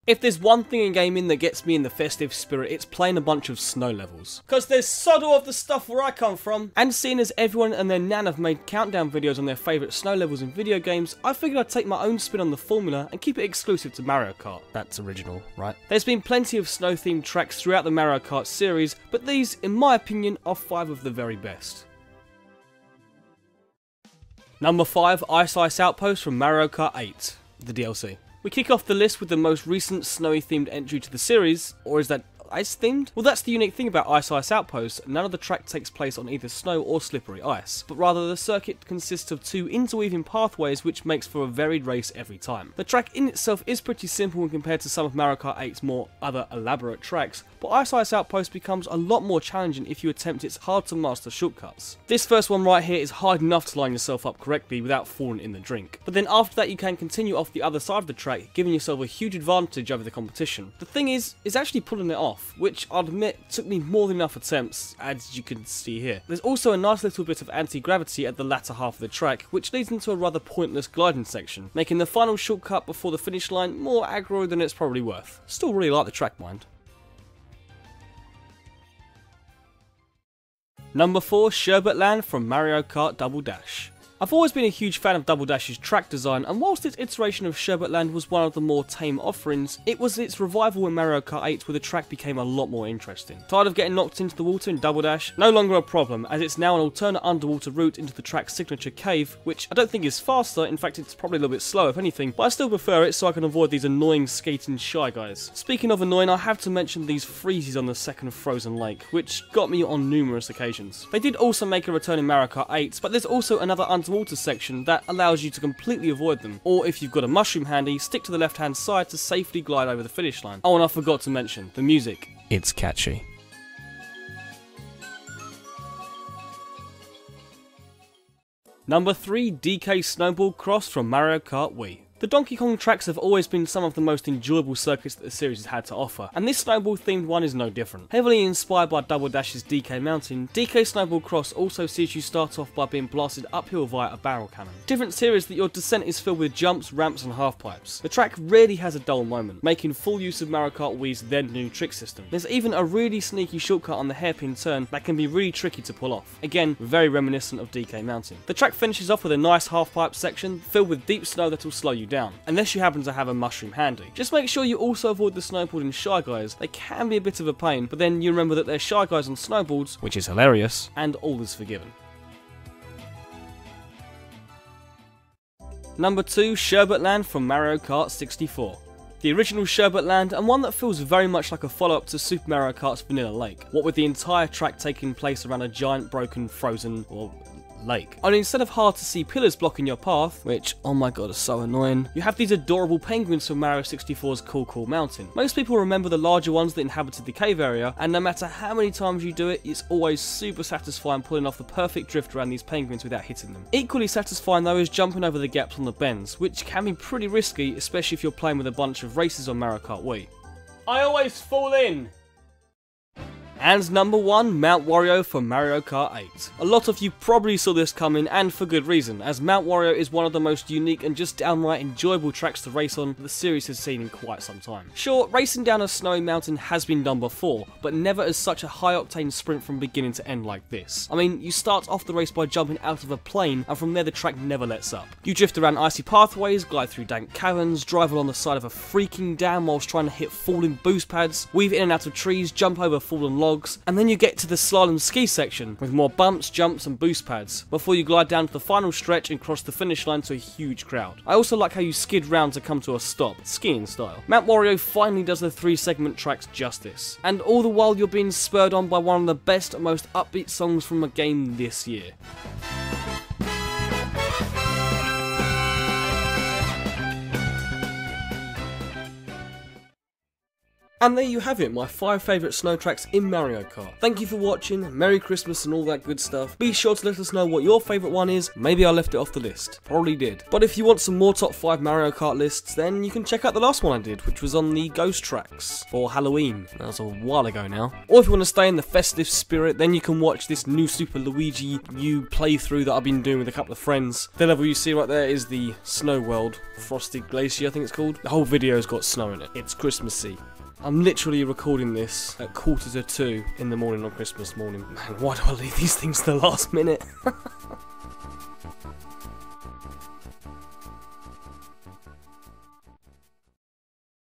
If there's one thing in gaming that gets me in the festive spirit, it's playing a bunch of snow levels. Cause there's sod all of the stuff where I come from. And seeing as everyone and their nan have made countdown videos on their favourite snow levels in video games, I figured I'd take my own spin on the formula and keep it exclusive to Mario Kart. That's original, right? There's been plenty of snow themed tracks throughout the Mario Kart series, but these, in my opinion, are 5 of the very best. Number 5, Ice Outpost from Mario Kart 8, the DLC. We kick off the list with the most recent snowy themed entry to the series, or is that ice themed? Well, that's the unique thing about Ice Outpost. None of the track takes place on either snow or slippery ice, but rather the circuit consists of 2 interweaving pathways which makes for a varied race every time. The track in itself is pretty simple when compared to some of Mario Kart 8's more other elaborate tracks, but Ice Outpost becomes a lot more challenging if you attempt its hard to master shortcuts. This first one right here is hard enough to line yourself up correctly without falling in the drink, but then after that you can continue off the other side of the track, giving yourself a huge advantage over the competition. The thing is actually pulling it off, which I'll admit took me more than enough attempts, as you can see here. There's also a nice little bit of anti-gravity at the latter half of the track, which leads into a rather pointless gliding section, making the final shortcut before the finish line more aggro than it's probably worth. Still really like the track, mind. Number 4, Sherbet Land from Mario Kart Double Dash. I've always been a huge fan of Double Dash's track design, and whilst its iteration of Sherbet Land was one of the more tame offerings, it was its revival in Mario Kart 8 where the track became a lot more interesting. Tired of getting knocked into the water in Double Dash? No longer a problem, as it's now an alternate underwater route into the track's signature cave, which I don't think is faster. In fact it's probably a little bit slow if anything, but I still prefer it so I can avoid these annoying skating shy guys. Speaking of annoying, I have to mention these freezies on the second frozen lake, which got me on numerous occasions. They did also make a return in Mario Kart 8, but there's also another underwater section that allows you to completely avoid them, or if you've got a mushroom handy, stick to the left hand side to safely glide over the finish line. Oh, and I forgot to mention, the music. It's catchy. Number 3, DK Snowball Cross from Mario Kart Wii. The Donkey Kong tracks have always been some of the most enjoyable circuits that the series has had to offer, and this snowball themed one is no different. Heavily inspired by Double Dash's DK Mountain, DK Snowball Cross also sees you start off by being blasted uphill via a barrel cannon. Difference here is that your descent is filled with jumps, ramps and half pipes. The track rarely has a dull moment, making full use of Mario Kart Wii's then new trick system. There's even a really sneaky shortcut on the hairpin turn that can be really tricky to pull off. Again, very reminiscent of DK Mountain. The track finishes off with a nice half pipe section filled with deep snow that will slow you down, unless you happen to have a mushroom handy. Just make sure you also avoid the snowboarding shy guys. They can be a bit of a pain, but then you remember that they're shy guys on snowboards, which is hilarious, and all is forgiven. Number 2, Sherbet Land from Mario Kart 64. The original Sherbet Land, and one that feels very much like a follow-up to Super Mario Kart's Vanilla Lake, what with the entire track taking place around a giant broken frozen, or lake. Only instead of hard to see pillars blocking your path, which, oh my god, is so annoying, you have these adorable penguins from Mario 64's Cool Mountain. Most people remember the larger ones that inhabited the cave area, and no matter how many times you do it, it's always super satisfying pulling off the perfect drift around these penguins without hitting them. Equally satisfying though is jumping over the gaps on the bends, which can be pretty risky, especially if you're playing with a bunch of races on Mario Kart Wii. I always fall in! And number 1, Mount Wario from Mario Kart 8. A lot of you probably saw this coming, and for good reason, as Mount Wario is one of the most unique and just downright enjoyable tracks to race on the series has seen in quite some time. Sure, racing down a snowy mountain has been done before, but never as such a high-octane sprint from beginning to end like this. I mean, you start off the race by jumping out of a plane, and from there the track never lets up. You drift around icy pathways, glide through dank caverns, drive along the side of a freaking dam whilst trying to hit falling boost pads, weave in and out of trees, jump over fallen logs, and then you get to the slalom ski section with more bumps, jumps and boost pads before you glide down to the final stretch and cross the finish line to a huge crowd. I also like how you skid round to come to a stop, skiing style. Mount Wario finally does the 3-segment tracks justice, and all the while you're being spurred on by one of the best and most upbeat songs from a game this year. And there you have it, my 5 favourite snow tracks in Mario Kart. Thank you for watching, Merry Christmas and all that good stuff. Be sure to let us know what your favourite one is. Maybe I left it off the list. Probably did. But if you want some more top 5 Mario Kart lists, then you can check out the last one I did, which was on the Ghost tracks for Halloween. That was a while ago now. Or if you want to stay in the festive spirit, then you can watch this new Super Luigi U playthrough that I've been doing with a couple of friends. The level you see right there is the Snow World, Frosted Glacier I think it's called. The whole video's got snow in it. It's Christmassy. I'm literally recording this at 1:45 in the morning on Christmas morning. Man, why do I leave these things to the last minute?